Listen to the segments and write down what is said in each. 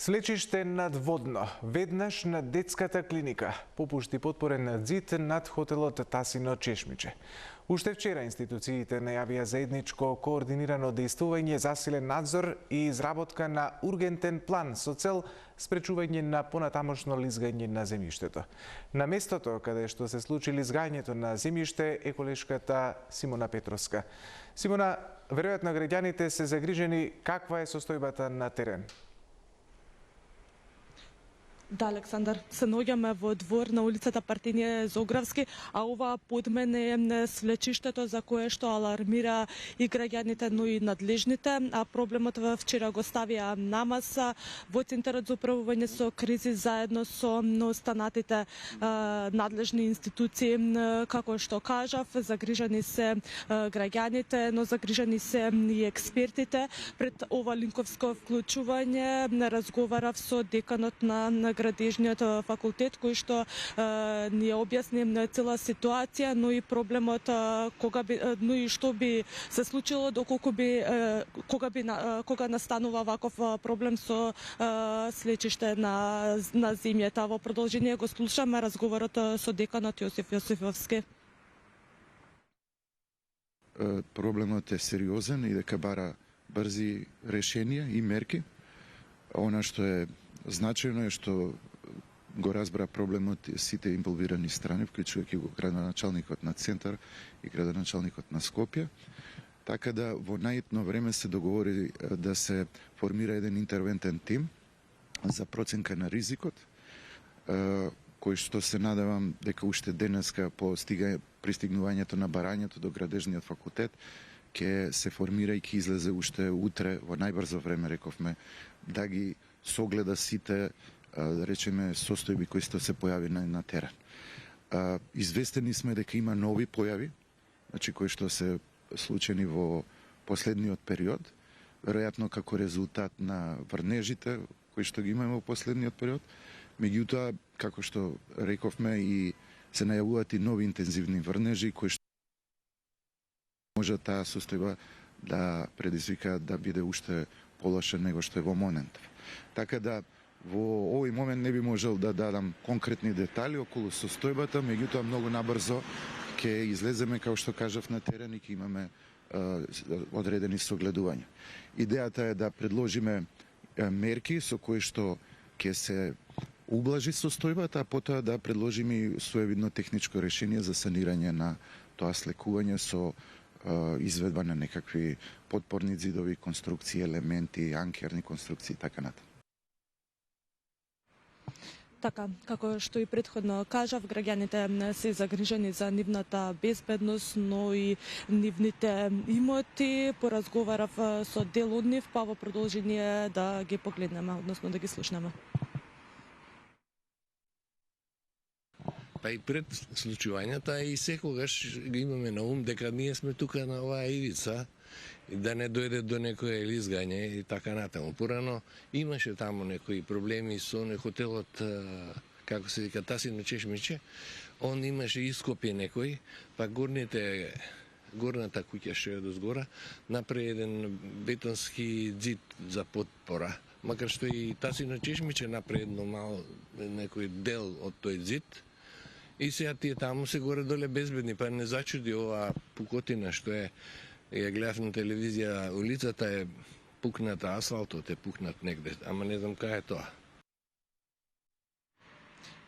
Слечиште над водно, веднаш на детската клиника, попушти потпорен зид над хотелот Тасино Чешмиче. Уште вчера институциите најавија заедничко координирано дејствување, засилен надзор и изработка на ургентен план со цел спречување на понатамошно лизгање на земјиштето. На местото каде што се случи лизгањето на земјиште е колешката Симона Петровска. Симона, веројатно граѓаните се загрижени каква е состојбата на терен. Да, Александар, се наоѓаме во двор на улицата Партинија Зографски, а ова под мене е свлечиштето за кое што алармира и граѓаните, но и надлежните, а проблемот вчера го ставија намас во Центарот за управување со кризи заедно со останатите надлежни институции. Како што кажав, загрижени се граѓаните, но загрижени се и експертите. Пред ова линковско вклучување разговарав со деканот на градежниот факултет, кој што ни објасни цела ситуација, но и проблемот но и што би се случило доколку би кога настанува ваков проблем со слечиште на земјата. Во продолжение го слушаме разговорот со деканот Јосиф Јосифовски. Проблемот е сериозен и дека бара брзи решенија и мерки. Она што е значајно е што го разбра проблемот сите инволвирани страни, вклучувајќи го градоначалникот на Центар и градоначалникот на Скопје. Така да во најитно време се договори да се формира еден интервентен тим за проценка на ризикот, кој што се надевам дека уште денеска по пристигнувањето на барањето до градежниот факултет ќе се формира и ќе излезе уште утре во најбрзо време, рековме, да ги согледа сите, да речеме, состојби кои што се појави на терен. Известени сме дека има нови појави, значи кои што се случени во последниот период, веројатно како резултат на врнежите кои што ги имаме во последниот период. Меѓутоа, како што рековме, и се најавуваат и нови интензивни врнежи кои што може таа состојба да предизвика да биде уште полоша него што е во моментов. Така да во овој момент не би можел да дадам конкретни детали околу состојбата, меѓутоа многу набрзо ќе излеземе, како што кажав, на терен и ќе имаме одредени согледувања. Идејата е да предложиме мерки со кои што ќе се ублажи состојбата, а потоа да предложиме и своевидно техничко решение за санирање на тоа слекување со изведба на некакви подпорни зидови, конструкции, елементи, анкерни конструкции и така натаму. Така, како што и претходно кажав, граѓаните се загрижени за нивната безбедност, но и нивните имоти. Поразговарав со дел од нив, па во продолжение да ги погледнеме, односно да ги слушнеме. Па и пред случувањата и секогаш ги имаме на ум дека ние сме тука на оваа ивица и да не дојде до некое лизгање и така натаму. Порано имаше таму некои проблеми со хотелот, како се вика, Тасино Чешмиче. Он имаше ископје некој, па горната куќа што е дозгора направи еден бетонски зид за потпора. Макар што и Тасино Чешмиче направи едно мало некој дел од тој зид. И сега тие таму се горе-доле безбедни, па не зачуди оваа пукотина што е, ја гледав на телевизија, улицата е пукната, асфалтот е пукнат негде, ама не знам кај е тоа.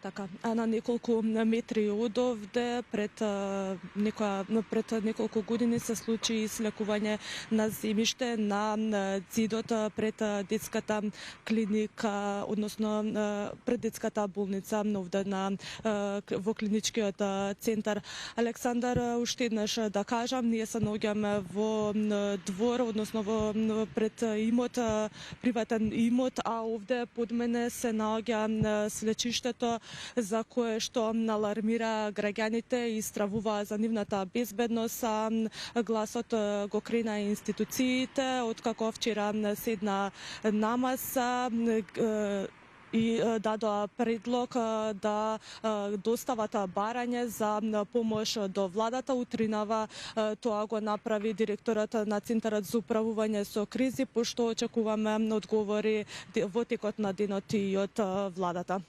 Така, а на неколку метри од овде пред неколку години се случи слекување на земјиште на зидот пред детската клиника, односно пред детската болница овде во клиничкиот центар. Александар, уште еднаш да кажам, ние се наоѓаме во двор, односно пред имот, приватен имот, а овде под мене се наоѓа слечиштето за кое што алармира граѓаните и стравува за нивната безбедност. Гласот го крена институциите, откако вчера седна намас, и дадоа предлог да достават барање за помош до владата. Утринава тоа го направи директорот на Центарот за управување со кризи, пошто очекуваме одговори во текот на денот и од владата.